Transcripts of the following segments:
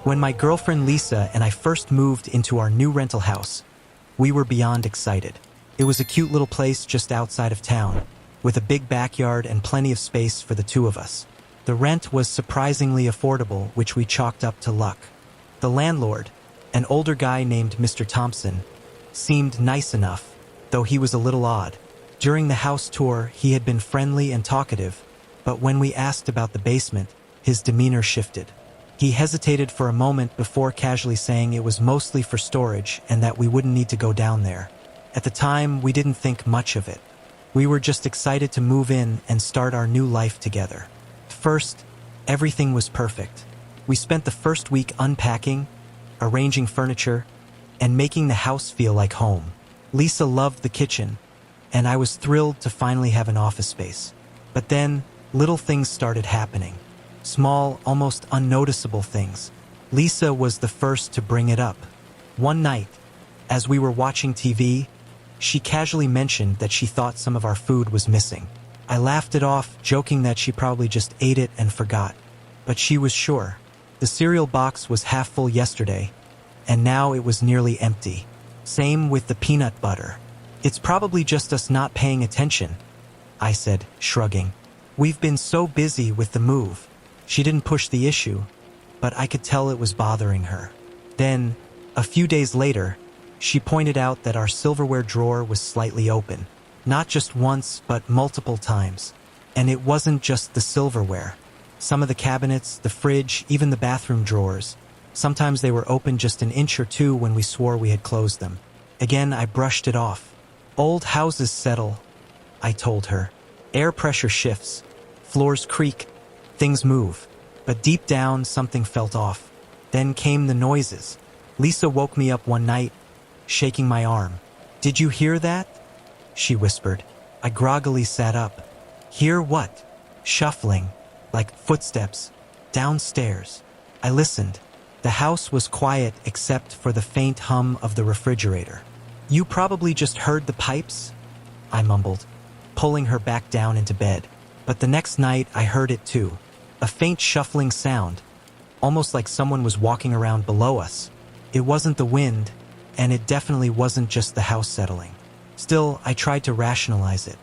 When my girlfriend Lisa and I first moved into our new rental house, we were beyond excited. It was a cute little place just outside of town, with a big backyard and plenty of space for the two of us. The rent was surprisingly affordable, which we chalked up to luck. The landlord, an older guy named Mr. Thompson, seemed nice enough, though he was a little odd. During the house tour, he had been friendly and talkative, but when we asked about the basement, his demeanor shifted. He hesitated for a moment before casually saying it was mostly for storage and that we wouldn't need to go down there. At the time, we didn't think much of it. We were just excited to move in and start our new life together. First, everything was perfect. We spent the first week unpacking, arranging furniture, and making the house feel like home. Lisa loved the kitchen, and I was thrilled to finally have an office space. But then, little things started happening. Small, almost unnoticeable things. Lisa was the first to bring it up. One night, as we were watching TV, she casually mentioned that she thought some of our food was missing. I laughed it off, joking that she probably just ate it and forgot. But she was sure. The cereal box was half full yesterday, and now it was nearly empty. Same with the peanut butter. It's probably just us not paying attention, I said, shrugging. We've been so busy with the move. She didn't push the issue, but I could tell it was bothering her. Then, a few days later, she pointed out that our silverware drawer was slightly open. Not just once, but multiple times. And it wasn't just the silverware. Some of the cabinets, the fridge, even the bathroom drawers. Sometimes they were open just an inch or two when we swore we had closed them. Again, I brushed it off. Old houses settle, I told her. Air pressure shifts. Floors creak. Things move. But deep down, something felt off. Then came the noises. Lisa woke me up one night, shaking my arm. "Did you hear that?" she whispered. I groggily sat up. Hear what? Shuffling, like footsteps, downstairs. I listened. The house was quiet except for the faint hum of the refrigerator. "You probably just heard the pipes," I mumbled, pulling her back down into bed. But the next night I heard it too. A faint shuffling sound, almost like someone was walking around below us. It wasn't the wind, and it definitely wasn't just the house settling. Still, I tried to rationalize it.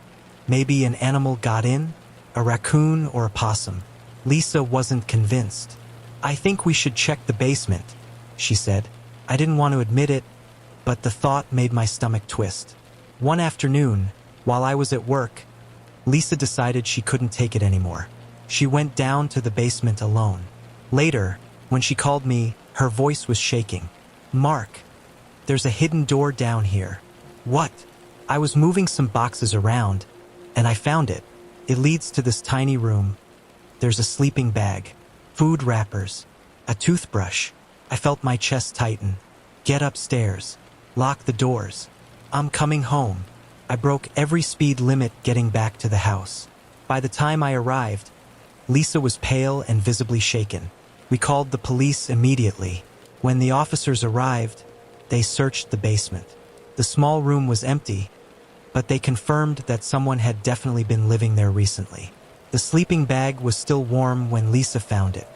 Maybe an animal got in? A raccoon or a possum? Lisa wasn't convinced. "I think we should check the basement," she said. I didn't want to admit it, but the thought made my stomach twist. One afternoon, while I was at work, Lisa decided she couldn't take it anymore. She went down to the basement alone. Later, when she called me, her voice was shaking. "Mark, there's a hidden door down here." "What?" I was moving some boxes around, and I found it. It leads to this tiny room. There's a sleeping bag, food wrappers, a toothbrush. I felt my chest tighten. "Get upstairs. Lock the doors. I'm coming home." I broke every speed limit getting back to the house. By the time I arrived, Lisa was pale and visibly shaken. We called the police immediately. When the officers arrived, they searched the basement. The small room was empty, but they confirmed that someone had definitely been living there recently. The sleeping bag was still warm when Lisa found it.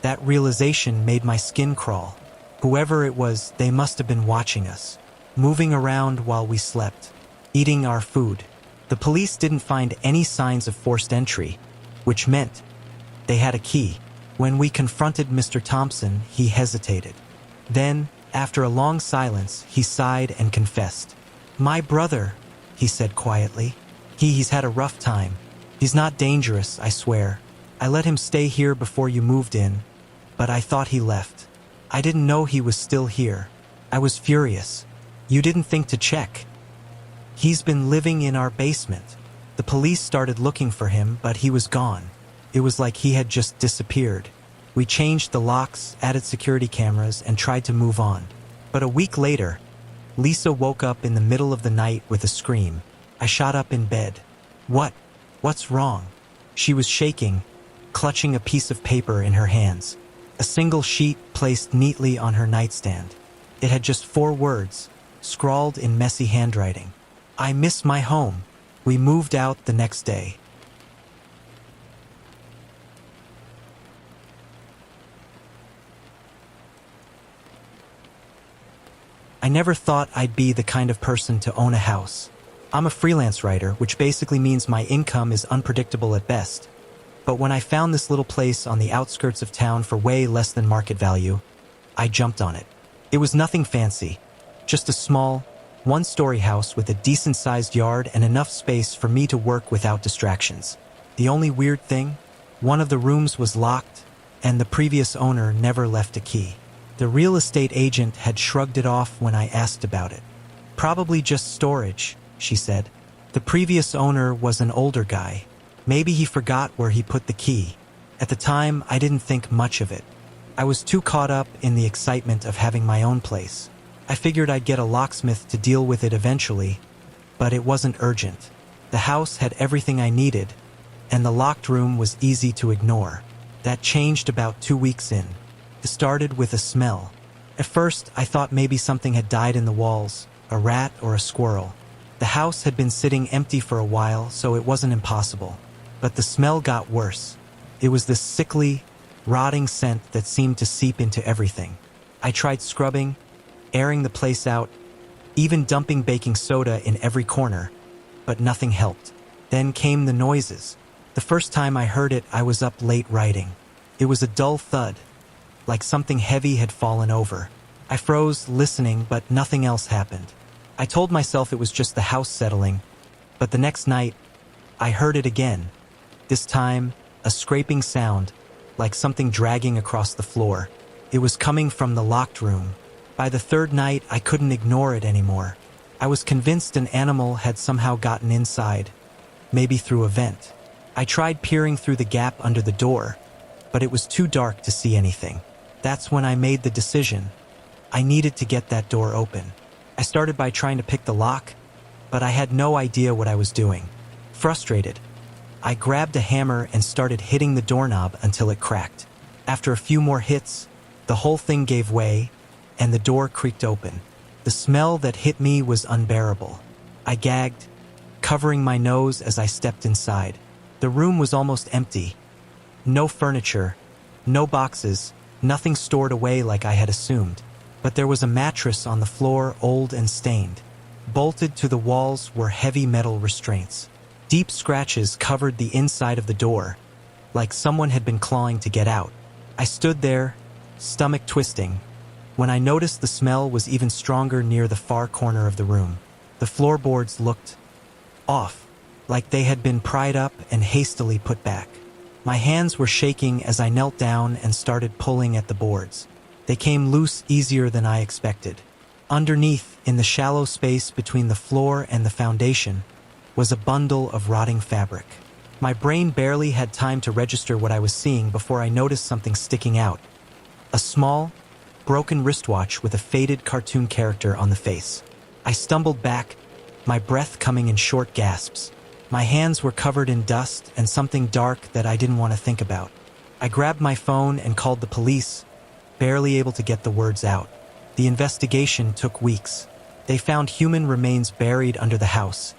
That realization made my skin crawl. Whoever it was, they must have been watching us, moving around while we slept, eating our food. The police didn't find any signs of forced entry, which meant they had a key. When we confronted Mr. Thompson, he hesitated. Then, after a long silence, he sighed and confessed. "My brother," he said quietly. He's had a rough time. He's not dangerous, I swear. I let him stay here before you moved in, but I thought he left. I didn't know he was still here. I was furious. You didn't think to check. He's been living in our basement." The police started looking for him, but he was gone. It was like he had just disappeared. We changed the locks, added security cameras, and tried to move on. But a week later, Lisa woke up in the middle of the night with a scream. I shot up in bed. What's wrong?" She was shaking, clutching a piece of paper in her hands. A single sheet placed neatly on her nightstand. It had just 4 words, scrawled in messy handwriting. "I miss my home." We moved out the next day. never thought I'd be the kind of person to own a house. I'm a freelance writer, which basically means my income is unpredictable at best. But when I found this little place on the outskirts of town for way less than market value, I jumped on it. It was nothing fancy, just a small, one-story house with a decent-sized yard and enough space for me to work without distractions. The only weird thing? One of the rooms was locked, and the previous owner never left a key. The real estate agent had shrugged it off when I asked about it. Probably just storage, she said. The previous owner was an older guy. Maybe he forgot where he put the key. At the time, I didn't think much of it. I was too caught up in the excitement of having my own place. I figured I'd get a locksmith to deal with it eventually, but it wasn't urgent. The house had everything I needed, and the locked room was easy to ignore. That changed about 2 weeks in. It started with a smell. At first, I thought maybe something had died in the walls, a rat or a squirrel. The house had been sitting empty for a while, so it wasn't impossible. But the smell got worse. It was this sickly, rotting scent that seemed to seep into everything. I tried scrubbing, airing the place out, even dumping baking soda in every corner, but nothing helped. Then came the noises. The first time I heard it, I was up late writing. It was a dull thud, like something heavy had fallen over. I froze, listening, but nothing else happened. I told myself it was just the house settling, but the next night, I heard it again. This time, a scraping sound, like something dragging across the floor. It was coming from the locked room. By the third night, I couldn't ignore it anymore. I was convinced an animal had somehow gotten inside, maybe through a vent. I tried peering through the gap under the door, but it was too dark to see anything. That's when I made the decision. I needed to get that door open. I started by trying to pick the lock, but I had no idea what I was doing. Frustrated, I grabbed a hammer and started hitting the doorknob until it cracked. After a few more hits, the whole thing gave way, and the door creaked open. The smell that hit me was unbearable. I gagged, covering my nose as I stepped inside. The room was almost empty. No furniture, no boxes, nothing stored away like I had assumed. But there was a mattress on the floor, old and stained. Bolted to the walls were heavy metal restraints. Deep scratches covered the inside of the door, like someone had been clawing to get out. I stood there, stomach twisting, when I noticed the smell was even stronger near the far corner of the room. The floorboards looked off, like they had been pried up and hastily put back. My hands were shaking as I knelt down and started pulling at the boards. They came loose easier than I expected. Underneath, in the shallow space between the floor and the foundation, was a bundle of rotting fabric. My brain barely had time to register what I was seeing before I noticed something sticking out. A small, broken wristwatch with a faded cartoon character on the face. I stumbled back, my breath coming in short gasps. My hands were covered in dust and something dark that I didn't want to think about. I grabbed my phone and called the police, barely able to get the words out. The investigation took weeks. They found human remains buried under the house,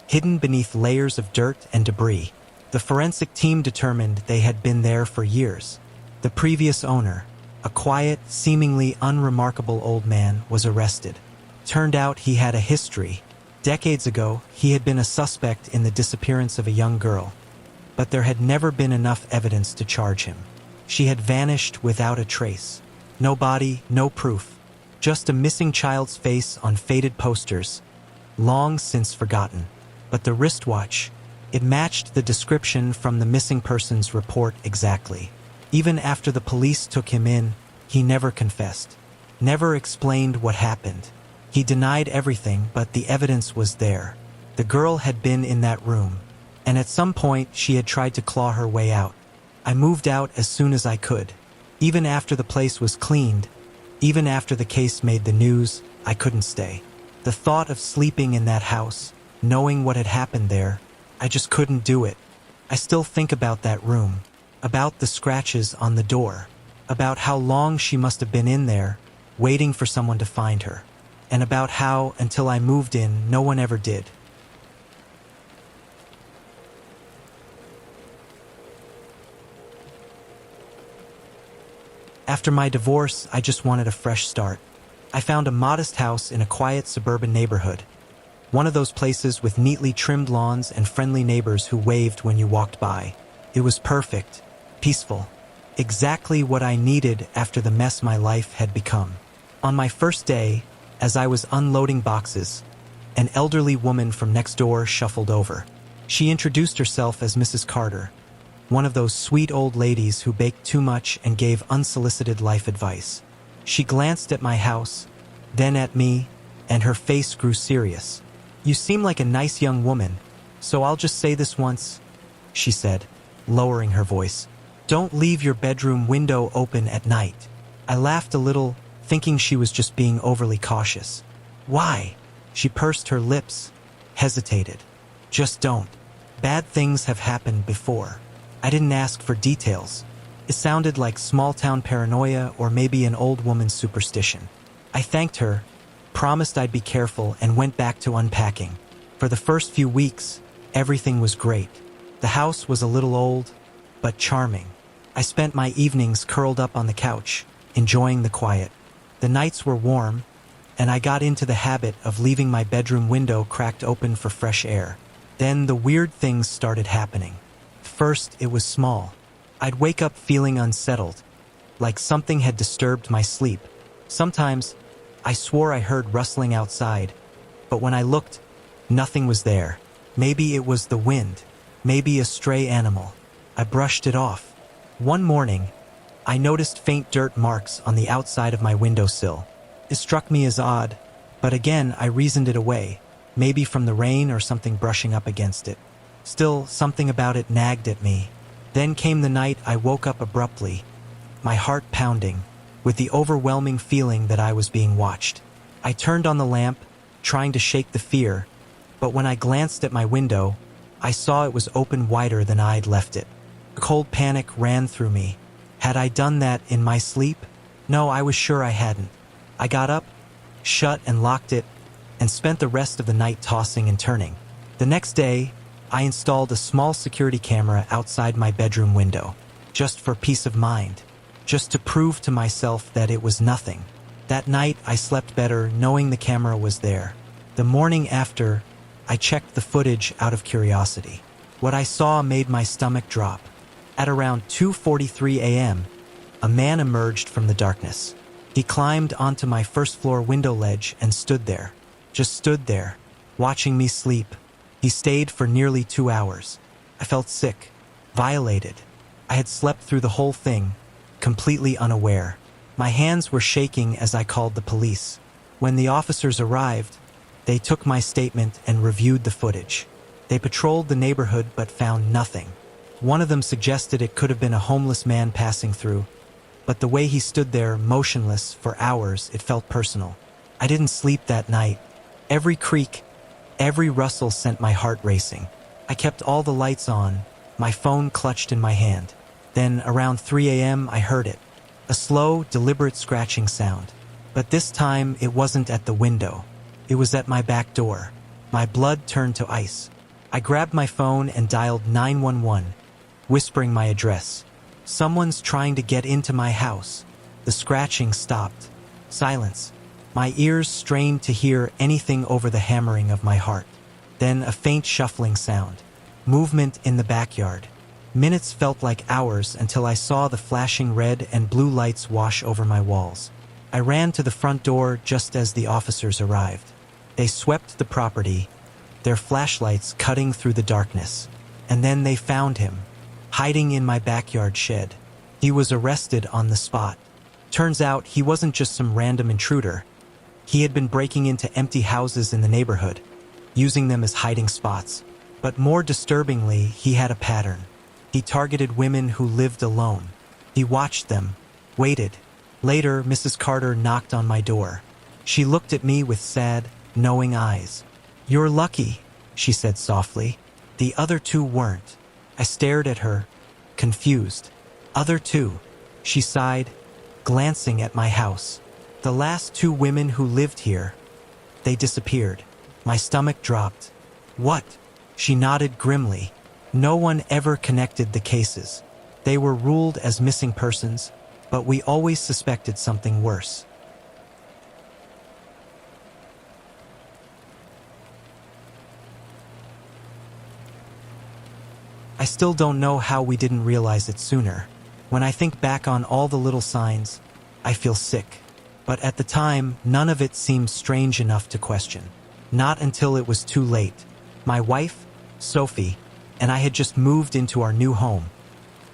hidden beneath layers of dirt and debris. The forensic team determined they had been there for years. The previous owner, a quiet, seemingly unremarkable old man, was arrested. Turned out he had a history. Decades ago, he had been a suspect in the disappearance of a young girl, but there had never been enough evidence to charge him. She had vanished without a trace. No body, no proof, just a missing child's face on faded posters, long since forgotten. But the wristwatch, it matched the description from the missing persons report exactly. Even after the police took him in, he never confessed, never explained what happened. He denied everything, but the evidence was there. The girl had been in that room, and at some point she had tried to claw her way out. I moved out as soon as I could. Even after the place was cleaned, even after the case made the news, I couldn't stay. The thought of sleeping in that house, knowing what had happened there, I just couldn't do it. I still think about that room, about the scratches on the door, about how long she must have been in there, waiting for someone to find her, and about how, until I moved in, no one ever did. After my divorce, I just wanted a fresh start. I found a modest house in a quiet suburban neighborhood. One of those places with neatly trimmed lawns and friendly neighbors who waved when you walked by. It was perfect, peaceful, exactly what I needed after the mess my life had become. On my first day, as I was unloading boxes, an elderly woman from next door shuffled over. She introduced herself as Mrs. Carter, one of those sweet old ladies who baked too much and gave unsolicited life advice. She glanced at my house, then at me, and her face grew serious. "You seem like a nice young woman, so I'll just say this once," she said, lowering her voice. "Don't leave your bedroom window open at night." I laughed a little, thinking she was just being overly cautious. "Why?" She pursed her lips, hesitated. "Just don't. Bad things have happened before." I didn't ask for details. It sounded like small-town paranoia or maybe an old woman's superstition. I thanked her, promised I'd be careful, and went back to unpacking. For the first few weeks, everything was great. The house was a little old, but charming. I spent my evenings curled up on the couch, enjoying the quiet. The nights were warm, and I got into the habit of leaving my bedroom window cracked open for fresh air. Then the weird things started happening. First, it was small. I'd wake up feeling unsettled, like something had disturbed my sleep. Sometimes, I swore I heard rustling outside, but when I looked, nothing was there. Maybe it was the wind, maybe a stray animal. I brushed it off. One morning, I noticed faint dirt marks on the outside of my windowsill. It struck me as odd, but again I reasoned it away, maybe from the rain or something brushing up against it. Still, something about it nagged at me. Then came the night I woke up abruptly, my heart pounding, with the overwhelming feeling that I was being watched. I turned on the lamp, trying to shake the fear, but when I glanced at my window, I saw it was open wider than I'd left it. A cold panic ran through me. Had I done that in my sleep? No, I was sure I hadn't. I got up, shut and locked it, and spent the rest of the night tossing and turning. The next day, I installed a small security camera outside my bedroom window, just for peace of mind, just to prove to myself that it was nothing. That night, I slept better knowing the camera was there. The morning after, I checked the footage out of curiosity. What I saw made my stomach drop. At around 2:43 a.m., a man emerged from the darkness. He climbed onto my first-floor window ledge and stood there, just stood there, watching me sleep. He stayed for nearly 2 hours. I felt sick, violated. I had slept through the whole thing, completely unaware. My hands were shaking as I called the police. When the officers arrived, they took my statement and reviewed the footage. They patrolled the neighborhood but found nothing. One of them suggested it could have been a homeless man passing through, but the way he stood there, motionless, for hours, it felt personal. I didn't sleep that night. Every creak, every rustle sent my heart racing. I kept all the lights on, my phone clutched in my hand. Then, around 3 a.m., I heard it. A slow, deliberate scratching sound. But this time, it wasn't at the window. It was at my back door. My blood turned to ice. I grabbed my phone and dialed 911, whispering my address. "Someone's trying to get into my house." The scratching stopped. Silence. My ears strained to hear anything over the hammering of my heart. Then a faint shuffling sound. Movement in the backyard. Minutes felt like hours until I saw the flashing red and blue lights wash over my walls. I ran to the front door just as the officers arrived. They swept the property, their flashlights cutting through the darkness. And then they found him, hiding in my backyard shed. He was arrested on the spot. Turns out he wasn't just some random intruder. He had been breaking into empty houses in the neighborhood, using them as hiding spots. But more disturbingly, he had a pattern. He targeted women who lived alone. He watched them, waited. Later, Mrs. Carter knocked on my door. She looked at me with sad, knowing eyes. "You're lucky," she said softly. "The other two weren't." I stared at her, confused. "Other two," she sighed, glancing at my house. "The last two women who lived here, they disappeared." My stomach dropped. "What?" She nodded grimly. "No one ever connected the cases. They were ruled as missing persons, but we always suspected something worse." I still don't know how we didn't realize it sooner. When I think back on all the little signs, I feel sick. But at the time, none of it seemed strange enough to question. Not until it was too late. My wife, Sophie, and I had just moved into our new home.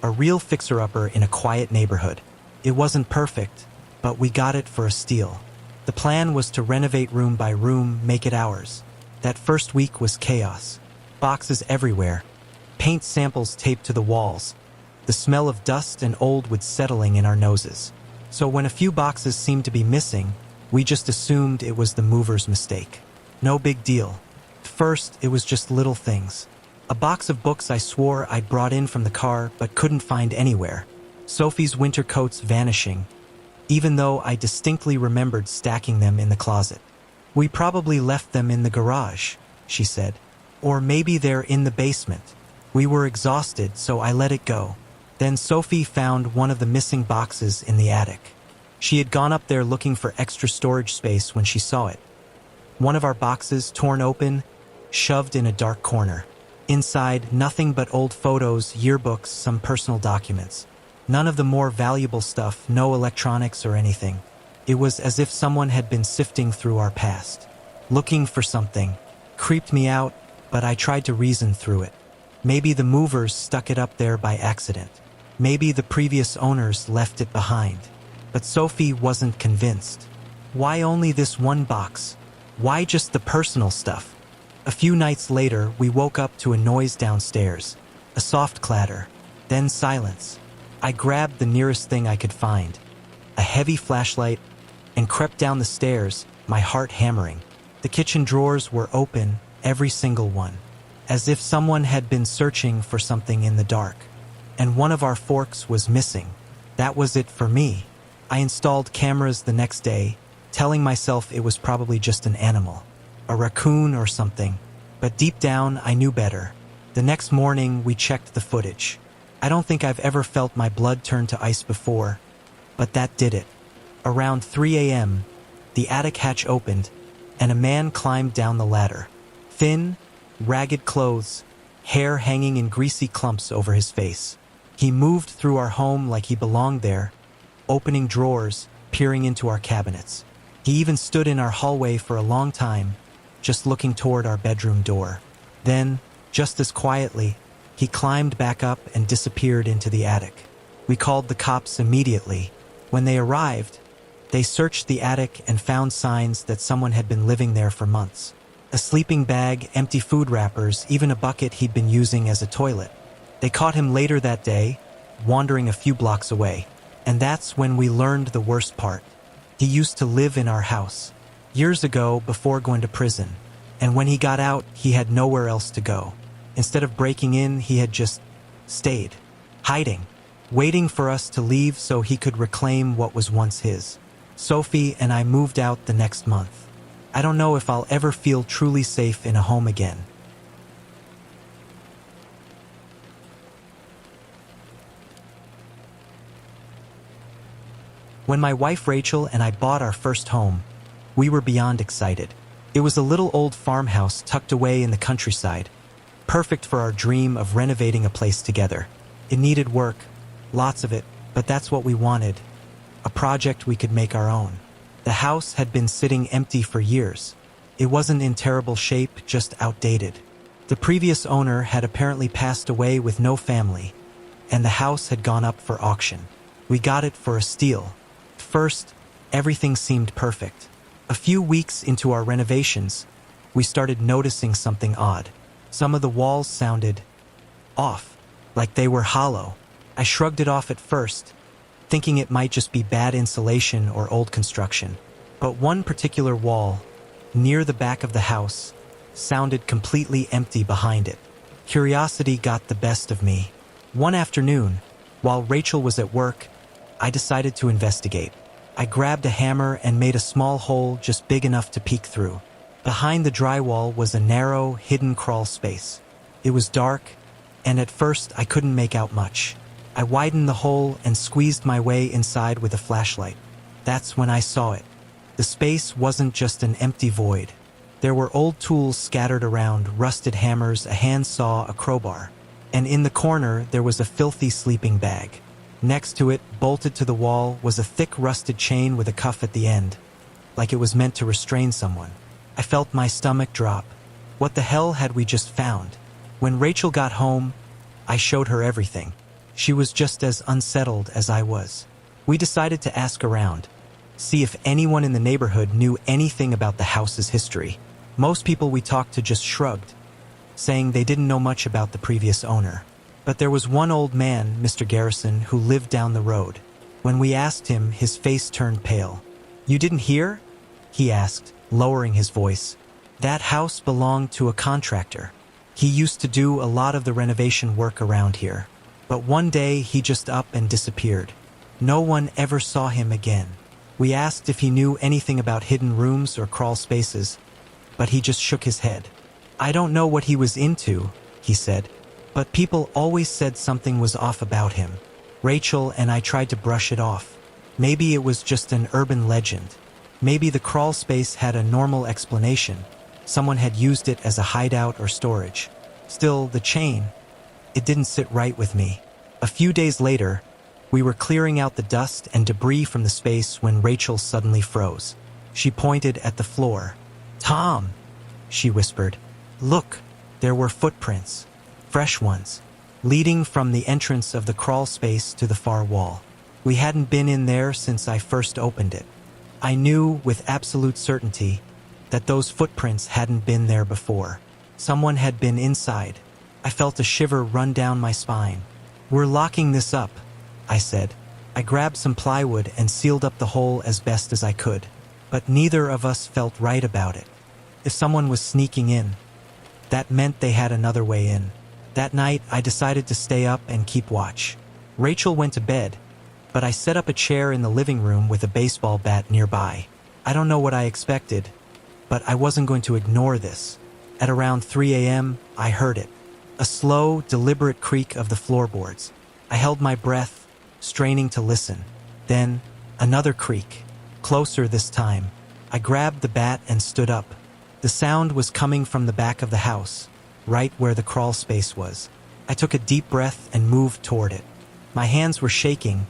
A real fixer-upper in a quiet neighborhood. It wasn't perfect, but we got it for a steal. The plan was to renovate room by room, make it ours. That first week was chaos. Boxes everywhere. Paint samples taped to the walls. The smell of dust and old wood settling in our noses. So when a few boxes seemed to be missing, we just assumed it was the mover's mistake. No big deal. First, it was just little things. A box of books I swore I'd brought in from the car but couldn't find anywhere. Sophie's winter coats vanishing, even though I distinctly remembered stacking them in the closet. We probably left them in the garage, she said. Or maybe they're in the basement. We were exhausted, so I let it go. Then Sophie found one of the missing boxes in the attic. She had gone up there looking for extra storage space when she saw it. One of our boxes torn open, shoved in a dark corner. Inside, nothing but old photos, yearbooks, some personal documents. None of the more valuable stuff, no electronics or anything. It was as if someone had been sifting through our past. Looking for something. Creeped me out, but I tried to reason through it. Maybe the movers stuck it up there by accident. Maybe the previous owners left it behind. But Sophie wasn't convinced. Why only this one box? Why just the personal stuff? A few nights later, we woke up to a noise downstairs. A soft clatter. Then silence. I grabbed the nearest thing I could find. A heavy flashlight, and crept down the stairs, my heart hammering. The kitchen drawers were open, every single one. As if someone had been searching for something in the dark. And one of our forks was missing. That was it for me. I installed cameras the next day, telling myself it was probably just an animal. A raccoon or something. But deep down, I knew better. The next morning, we checked the footage. I don't think I've ever felt my blood turn to ice before, but that did it. Around 3 a.m., the attic hatch opened, and a man climbed down the ladder. Thin, ragged clothes, hair hanging in greasy clumps over his face. He moved through our home like he belonged there, opening drawers, peering into our cabinets. He even stood in our hallway for a long time, just looking toward our bedroom door. Then, just as quietly, he climbed back up and disappeared into the attic. We called the cops immediately. When they arrived, they searched the attic and found signs that someone had been living there for months. A sleeping bag, empty food wrappers, even a bucket he'd been using as a toilet. They caught him later that day, wandering a few blocks away. And that's when we learned the worst part. He used to live in our house. Years ago, before going to prison. And when he got out, he had nowhere else to go. Instead of breaking in, he had just stayed. Hiding. Waiting for us to leave so he could reclaim what was once his. Sophie and I moved out the next month. I don't know if I'll ever feel truly safe in a home again. When my wife Rachel and I bought our first home, we were beyond excited. It was a little old farmhouse tucked away in the countryside, perfect for our dream of renovating a place together. It needed work, lots of it, but that's what we wanted, a project we could make our own. The house had been sitting empty for years. It wasn't in terrible shape, just outdated. The previous owner had apparently passed away with no family, and the house had gone up for auction. We got it for a steal. First, everything seemed perfect. A few weeks into our renovations, we started noticing something odd. Some of the walls sounded off, like they were hollow. I shrugged it off at first, thinking it might just be bad insulation or old construction. But one particular wall, near the back of the house, sounded completely empty behind it. Curiosity got the best of me. One afternoon, while Rachel was at work, I decided to investigate. I grabbed a hammer and made a small hole just big enough to peek through. Behind the drywall was a narrow, hidden crawl space. It was dark, and at first I couldn't make out much. I widened the hole and squeezed my way inside with a flashlight. That's when I saw it. The space wasn't just an empty void. There were old tools scattered around, rusted hammers, a handsaw, a crowbar. and in the corner there was a filthy sleeping bag. Next to it, bolted to the wall, was a thick rusted chain with a cuff at the end, like it was meant to restrain someone. I felt my stomach drop. What the hell had we just found? When Rachel got home, I showed her everything. She was just as unsettled as I was. We decided to ask around, see if anyone in the neighborhood knew anything about the house's history. Most people we talked to just shrugged, saying they didn't know much about the previous owner. But there was one old man, Mr. Garrison, who lived down the road. When we asked him, his face turned pale. "You didn't hear?" he asked, lowering his voice. "That house belonged to a contractor. He used to do a lot of the renovation work around here. But one day he just up and disappeared. No one ever saw him again." We asked if he knew anything about hidden rooms or crawl spaces, but he just shook his head. "I don't know what he was into," he said, "but people always said something was off about him." Rachel and I tried to brush it off. Maybe it was just an urban legend. Maybe the crawl space had a normal explanation. Someone had used it as a hideout or storage. Still, the chain, it didn't sit right with me. A few days later, we were clearing out the dust and debris from the space when Rachel suddenly froze. She pointed at the floor. "Tom," she whispered, "look, there were footprints. Fresh ones, leading from the entrance of the crawl space to the far wall. We hadn't been in there since I first opened it. I knew with absolute certainty that those footprints hadn't been there before. Someone had been inside. I felt a shiver run down my spine. "We're locking this up," I said. I grabbed some plywood and sealed up the hole as best as I could. But neither of us felt right about it. If someone was sneaking in, that meant they had another way in. That night, I decided to stay up and keep watch. Rachel went to bed, but I set up a chair in the living room with a baseball bat nearby. I don't know what I expected, but I wasn't going to ignore this. At around 3 a.m., I heard it. A slow, deliberate creak of the floorboards. I held my breath, straining to listen. Then, another creak. Closer this time. I grabbed the bat and stood up. The sound was coming from the back of the house, right where the crawl space was. I took a deep breath and moved toward it. My hands were shaking,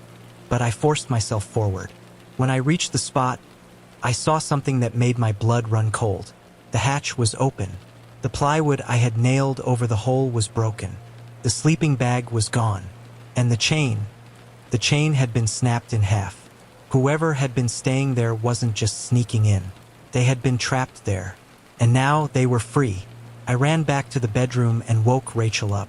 but I forced myself forward. When I reached the spot, I saw something that made my blood run cold. The hatch was open. The plywood I had nailed over the hole was broken. The sleeping bag was gone. And the chain had been snapped in half. Whoever had been staying there wasn't just sneaking in. They had been trapped there. And now they were free. I ran back to the bedroom and woke Rachel up.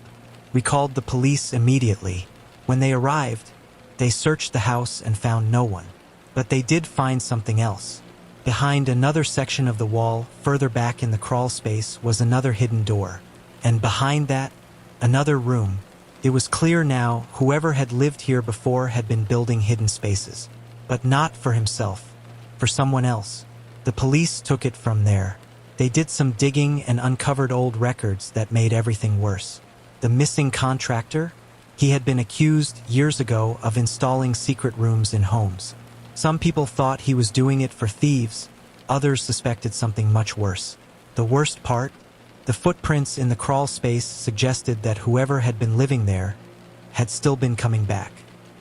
We called the police immediately. When they arrived, they searched the house and found no one. But they did find something else. Behind another section of the wall, further back in the crawl space, was another hidden door. And behind that, another room. It was clear now whoever had lived here before had been building hidden spaces. But not for himself, for someone else. The police took it from there. They did some digging and uncovered old records that made everything worse. The missing contractor? He had been accused years ago of installing secret rooms in homes. Some people thought he was doing it for thieves. Others suspected something much worse. The worst part? The footprints in the crawl space suggested that whoever had been living there had still been coming back.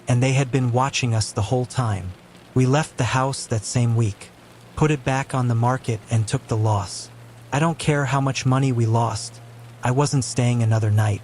And they had been watching us the whole time. We left the house that same week, put it back on the market, and took the loss. I don't care how much money we lost. I wasn't staying another night.